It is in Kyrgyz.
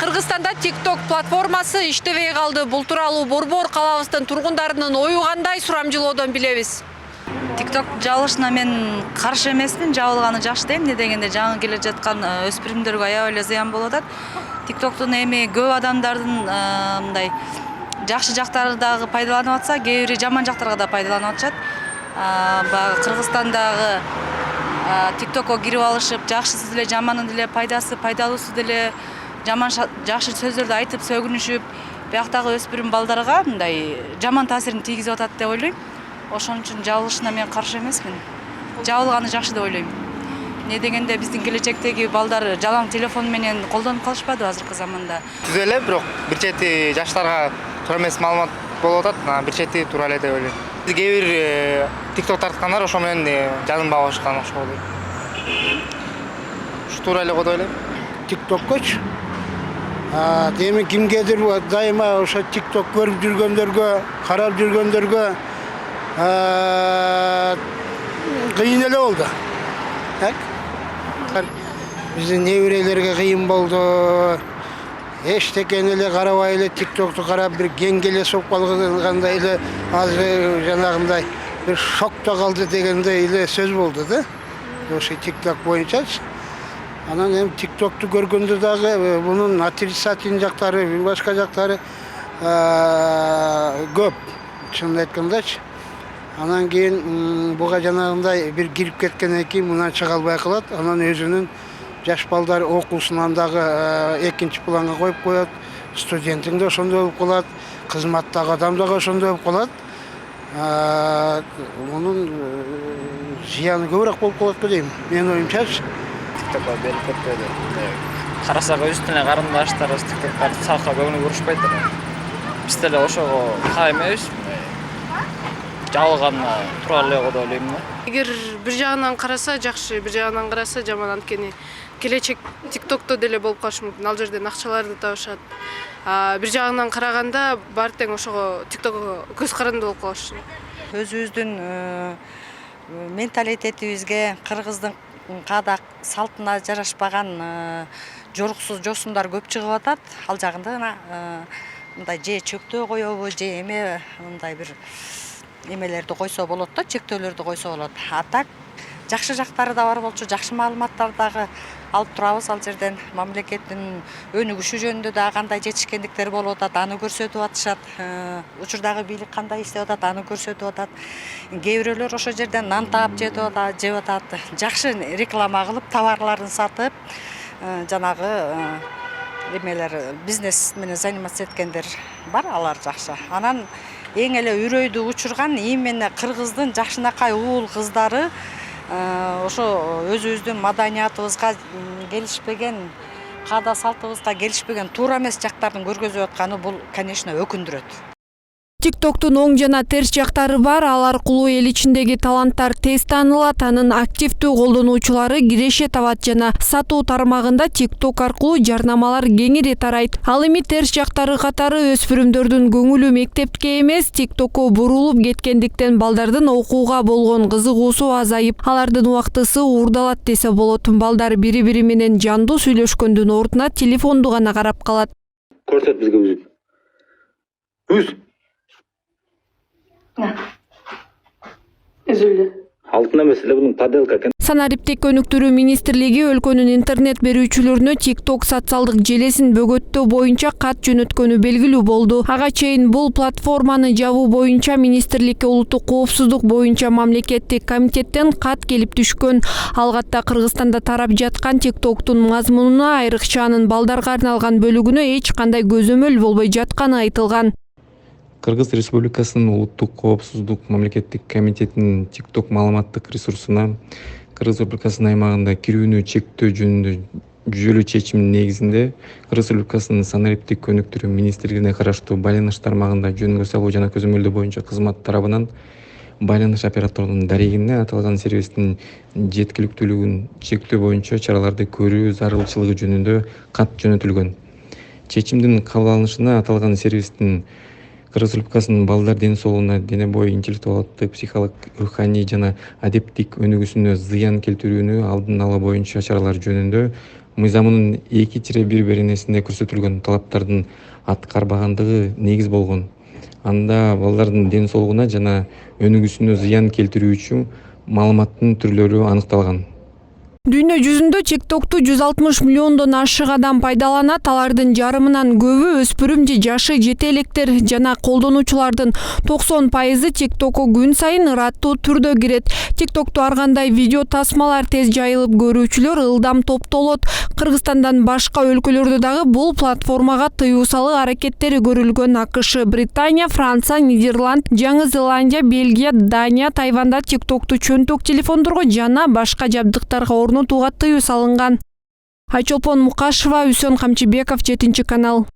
Кыргызстанда TikTok платформасы иштебей калды. Бул тууралуу Борбор калабыздын тургундарынын ою кандай сурамжылоодон билебиз. TikTok жабылышына мен каршы эмесмин, жабылганы жакшы дейм. Не дегенде жаңы келе жаткан өспүрүмдөргө аябай эле зыян болуп атат. TikToктун эми көп адамдардын мындай жакшы жактары дагы пайдаланып атса, кээ бири жаман жактарга да пайдаланып атышат. Баягы Кыргызстандагы TikTokко кирип алышып, жакшысы деле, жаманы деле, пайдасы, пайдалуусу деле, жаман жакшы сөздөрдү айтып сөгүнүшүп, бияктагы өспүрүм балдарга мындай жаман таасирин тийгизип атат деп ойлойм. Ошон үчүн жабылышына мен каршы эмесмин. Жабылганы жакшы деп ойлойм. Не дегенде биздин келечектеги балдар жалаң телефон менен колдонуп калышпадыбы азыркы заманда? Түз эле, бирок бир чети жаштарга туура эмес маалымат болуп атат, бир чети туура эле деп ойлойм. Кээ бир TikTok тарткандар ошо менен жанын багышкан ошол. Ушу туура эле го деп ойлойм. TikTok'koч. Деми кимгедир дайыма ошо TikTok көрүп жүргөндөргө, карап жүргөндөргө кыйын эле болду. Биздин неберелерге кыйын болду. Эчтекени эле карабай эле TikTok'ту карап бир кеңгелес болуп калгандай эле азыр жанагындай бир шокто калды дегендей эле сөз болду да. Ошо TikTok боюнчачы. Анан эми TikTok'ту көргөндө дагы бунун отрицательный жактары, башка жактары көп. Чынын айткандачы. Анан кийин буга жанагындай бир кирип кеткенден кийин мындан чыга албай калат. Анан өзүнүн жаш балдар окуусунан дагы экинчи планга коюп коет. Студентиң да ошондой болуп калат, кызматтагы адам дагы ошондой болуп калат. Мунун зыяны көбүрөөк болуп калат го дейм. Менин оюмчачы. TikTok'ка берип кетпейди. Карасак өзүнүн карындаштары TikTok'тарды салка көңүл бурушпайт. Биз деле ошого каа эмес. Жабылган туура эле го деп ойлойм. Эгер бир жагынан караса жакшы, бир жагынан караса жаман, анткени келечек TikTok'то деле болуп калышы мүмкүн. Ал жерден акчаларды табышат. Бир жагынан караганда баары тең ошого TikTok'ко көз каранды болуп калышы. Өзүбүздүн менталитетибизге, кыргыздын каада салтына жарашпаган жоруксуз жосундар көп чыгып атат. Ал жагында мындай же чөктөө коёбу, же эме мындай бир эмелерди койсо болот да, чектөөлөрдү койсо болот. А так жакшы жактары да бар болчу, жакшы маалыматтар дагы алып турабыз. Ал жерден мамлекеттин өнүгүшү жөнүндө да кандай жетишкендиктер болуп атат, аны көрсөтүп атышат. Учурдагы бийлик кандай иштеп атат, аны көрсөтүп атат. Кээ бирөөлөр ошо жерден нан таап жеп атат. Жакшы реклама кылып, товарларын сатып, жанагы эмелер бизнес менен заниматься эткендер бар, алар жакшы. Анан эң эле үрөйдү учурган именно кыргыздын жакшынакай уул кыздары ошо өзүбүздүн маданиятыбызга келишпеген, каада салтыбызга келишпеген туура эмес жактарын көргөзүп атканы бул, конечно, өкүндүрөт. TikToktун оң жана терс жактары бар. Ал аркылуу эл ичиндеги таланттар тез таанылат. Анын активдүү колдонуучулары киреше табат жана сатуу тармагында TikTok аркылуу жарнамалар кеңири тарайт. Ал эми терс жактары катары өспүрүмдөрдүн көңүлү мектепке эмес, TikTokко бурулуп кеткендиктен балдардын окууга болгон кызыгуусу азайып, алардын убактысы уурдалат десе болот. Балдар бири-бири менен жандуу сүйлөшкөндүн ордуна телефонду гана карап калат. Көрсөт бизге үз. Үз. Üzüldü. Алтын эмес эле бунун подделка экен. Санариптик өнүктүрүү министрлиги өлкөнүн интернет берүүчүлөрүнө TikTok социалдык желесин бөгөттөө боюнча кат жөнөткөнү белгилүү болду. Ага чейин бул платформаны жабуу боюнча министрликке улуттук коопсуздук боюнча мамлекеттик комитеттен кат келип түшкөн. Ал катта Кыргызстанда тарап жаткан TikToктун мазмунуна, айрыкча анын балдарга арналган бөлүгүнө эч кандай көзөмөл болбой жатканы айтылган. Кыргыз Республикасынын улуттук коопсуздук мамлекеттик комитетинин TikTok маалыматтык ресурсуна Кыргыз Республикасынын аймагында кирүүнү чектөө жөнүндө жүйөлүү чечимдин негизинде Кыргыз Республикасынын санариптик өнүктүрүү министрлигине караштуу байланыш тармагында жөнгө салуу жана көзөмөлдөө боюнча кызмат тарабынан байланыш операторунун дарегине аталган сервистин жеткиликтүүлүгүн чектөө боюнча чараларды көрүү зарылчылыгы жөнүндө кат жөнөтүлгөн. Чечимдин кабыл алынышына аталган сервистин Кыргыз Республикасынын балдар ден соолугуна, дене бою, интеллектуалдык, психологик, руханий жана адептик өнүгүүсүнө зыян келтирүүнү алдын ала боюнча чаралар жөнүндө мыйзамынын 2-1 көрсөтүлгөн талаптардын аткарбагандыгы негиз болгон. Анда балдардын ден соолугуна жана өнүгүүсүнө зыян келтирүүчү маалыматтын түрлөрү аныкталган. Дүйнө жүзүндө TikTok'ту 160 миллиондон ашык адам пайдаланат. Алардын жарымынан көбү өспүрүм же жашы жете электер жана колдонуучулардын 90% TikTok'ко күн сайын ыраттуу түрдө кирет. TikTok'ту ар кандай видео тасмалар тез жайылып көрүүчүлөр ылдам топтолот. Кыргызстандан башка өлкөлөрдө дагы бул платформага тыюу салуу аракеттери көрүлгөн. АКШ, Британия, Франция, Нидерланд, Жаңы Зеландия, Бельгия, Дания, Тайванда TikTok'ту чөнтөк телефондорго жана башка жабдыктарга орнотууга тыюу салынган. Айчолпон Мукашева, Үсөн Камчыбеков, 7 канал.